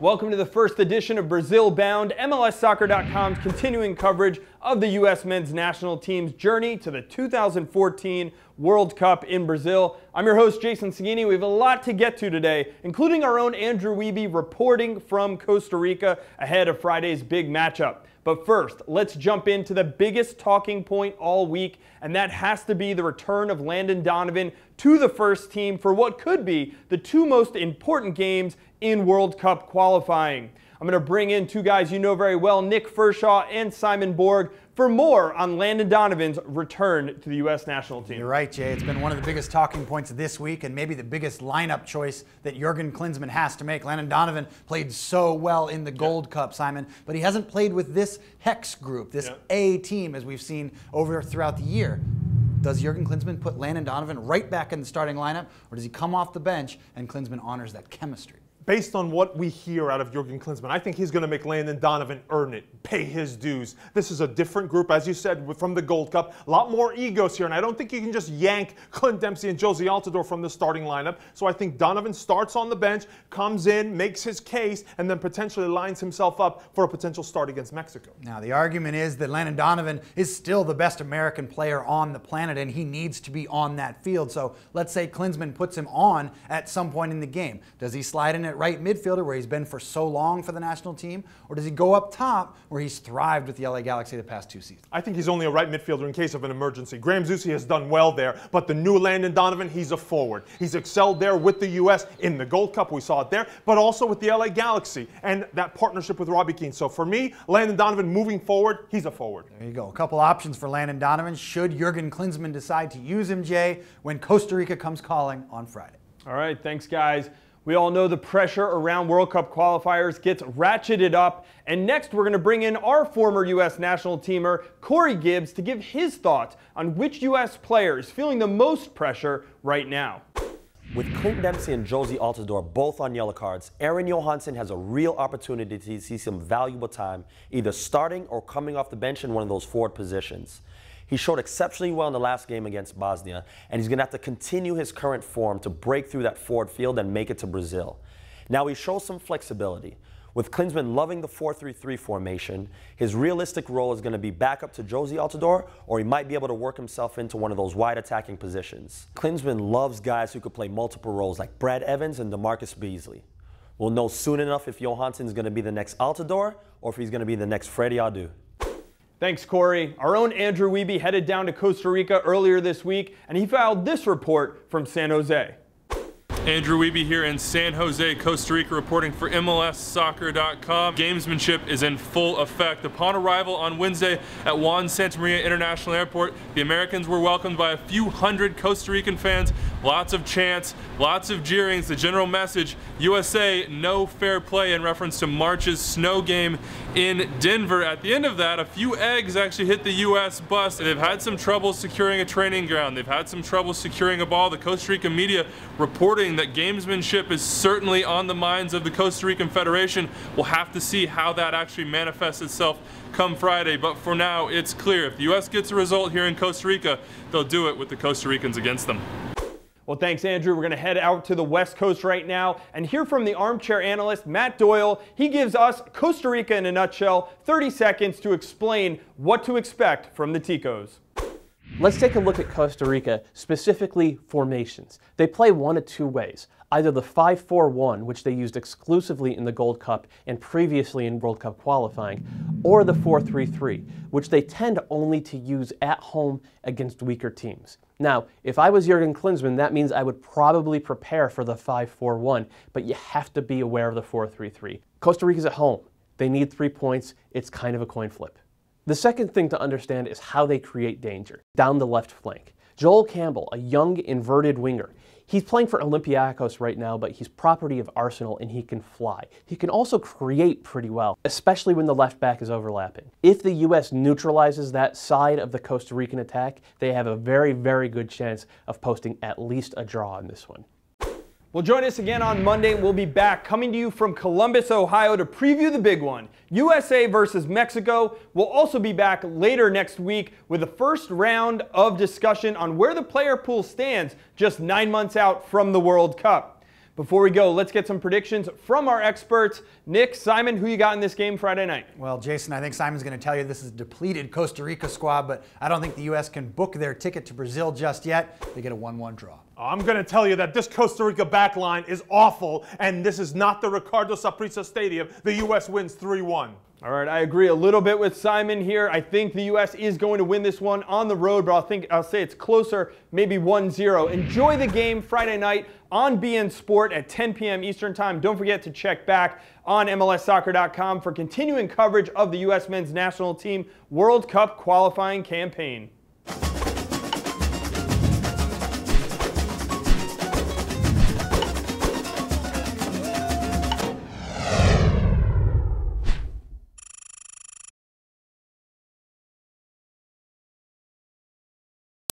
Welcome to the first edition of Brazil-bound, MLSsoccer.com's continuing coverage of the U.S. men's national team's journey to the 2014 World Cup in Brazil. I'm your host, Jason Seguini. We have a lot to get to today, including our own Andrew Wiebe reporting from Costa Rica ahead of Friday's big matchup. But first, let's jump into the biggest talking point all week, and that has to be the return of Landon Donovan to the first team for what could be the two most important games in World Cup qualifying. I'm going to bring in two guys you know very well, Nick Furshaw and Simon Borg, for more on Landon Donovan's return to the U.S. national team. You're right, Jay. It's been one of the biggest talking points of this week and maybe the biggest lineup choice that Jurgen Klinsmann has to make. Landon Donovan played so well in the Gold Cup, Simon, but he hasn't played with this Hex group, this A team, as we've seen throughout the year. Does Jurgen Klinsmann put Landon Donovan right back in the starting lineup, or does he come off the bench and Klinsmann honors that chemistry? Based on what we hear out of Jurgen Klinsmann, I think he's going to make Landon Donovan earn it, pay his dues. This is a different group, as you said, from the Gold Cup. A lot more egos here, and I don't think you can just yank Clint Dempsey and Jozy Altidore from the starting lineup. So I think Donovan starts on the bench, comes in, makes his case, and then potentially lines himself up for a potential start against Mexico. Now, the argument is that Landon Donovan is still the best American player on the planet, and he needs to be on that field. So let's say Klinsmann puts him on at some point in the game. Does he slide in at right midfielder where he's been for so long for the national team, or does he go up top where he's thrived with the LA Galaxy the past two seasons? I think he's only a right midfielder in case of an emergency. Graham Zusi has done well there, but the new Landon Donovan, he's a forward. He's excelled there with the U.S. in the Gold Cup, we saw it there, but also with the LA Galaxy and that partnership with Robbie Keane. So for me, Landon Donovan moving forward, he's a forward. There you go. A couple options for Landon Donovan should Jurgen Klinsmann decide to use him, Jay, when Costa Rica comes calling on Friday. All right, thanks, guys. We all know the pressure around World Cup qualifiers gets ratcheted up. And next, we're going to bring in our former U.S. national teamer, Corey Gibbs, to give his thoughts on which U.S. player is feeling the most pressure right now. With Clint Dempsey and Jozy Altidore both on yellow cards, Aron Johansson has a real opportunity to see some valuable time, either starting or coming off the bench in one of those forward positions. He showed exceptionally well in the last game against Bosnia, and he's going to have to continue his current form to break through that forward field and make it to Brazil. Now, he shows some flexibility. With Klinsmann loving the 4-3-3 formation, his realistic role is going to be back up to Jozy Altidore, or he might be able to work himself into one of those wide attacking positions. Klinsmann loves guys who could play multiple roles like Brad Evans and DeMarcus Beasley. We'll know soon enough if Johansson is going to be the next Altidore or if he's going to be the next Freddie Adu. Thanks, Corey. Our own Andrew Wiebe headed down to Costa Rica earlier this week, and he filed this report from San Jose. Andrew Wiebe here in San Jose, Costa Rica, reporting for MLSsoccer.com. Gamesmanship is in full effect. Upon arrival on Wednesday at Juan Santa Maria International Airport, the Americans were welcomed by a few hundred Costa Rican fans. Lots of chants, lots of jeerings. The general message, USA, no fair play, in reference to March's snow game in Denver. At the end of that, a few eggs actually hit the U.S. bus. They've had some trouble securing a training ground. They've had some trouble securing a ball. The Costa Rica media reporting that gamesmanship is certainly on the minds of the Costa Rican Federation. We'll have to see how that actually manifests itself come Friday, but for now it's clear if the U.S. gets a result here in Costa Rica, they'll do it with the Costa Ricans against them. Well, thanks, Andrew. We're going to head out to the West Coast right now and hear from the armchair analyst, Matt Doyle. He gives us Costa Rica in a nutshell, 30 seconds to explain what to expect from the Ticos. Let's take a look at Costa Rica, specifically formations. They play one of two ways. Either the 5-4-1, which they used exclusively in the Gold Cup and previously in World Cup qualifying, or the 4-3-3, which they tend only to use at home against weaker teams. Now, if I was Jurgen Klinsmann, that means I would probably prepare for the 5-4-1, but you have to be aware of the 4-3-3. Costa Rica's at home. They need 3 points. It's kind of a coin flip. The second thing to understand is how they create danger. Down the left flank. Joel Campbell, a young inverted winger. He's playing for Olympiacos right now, but he's property of Arsenal and he can fly. He can also create pretty well, especially when the left back is overlapping. If the U.S. neutralizes that side of the Costa Rican attack, they have a very, very good chance of posting at least a draw in this one. Well, join us again on Monday. We'll be back coming to you from Columbus, Ohio to preview the big one, USA versus Mexico. We'll also be back later next week with the first round of discussion on where the player pool stands just 9 months out from the World Cup. Before we go, let's get some predictions from our experts. Nick, Simon, who you got in this game Friday night? Well, Jason, I think Simon's going to tell you this is a depleted Costa Rica squad, but I don't think the U.S. can book their ticket to Brazil just yet. They get a 1-1 draw. I'm going to tell you that this Costa Rica backline is awful, and this is not the Ricardo Saprissa Stadium. The U.S. wins 3-1. All right, I agree a little bit with Simon here. I think the U.S. is going to win this one on the road, but I'll say it's closer, maybe 1-0. Enjoy the game Friday night on BN Sport at 10 p.m. Eastern Time. Don't forget to check back on MLSsoccer.com for continuing coverage of the U.S. men's national team World Cup qualifying campaign.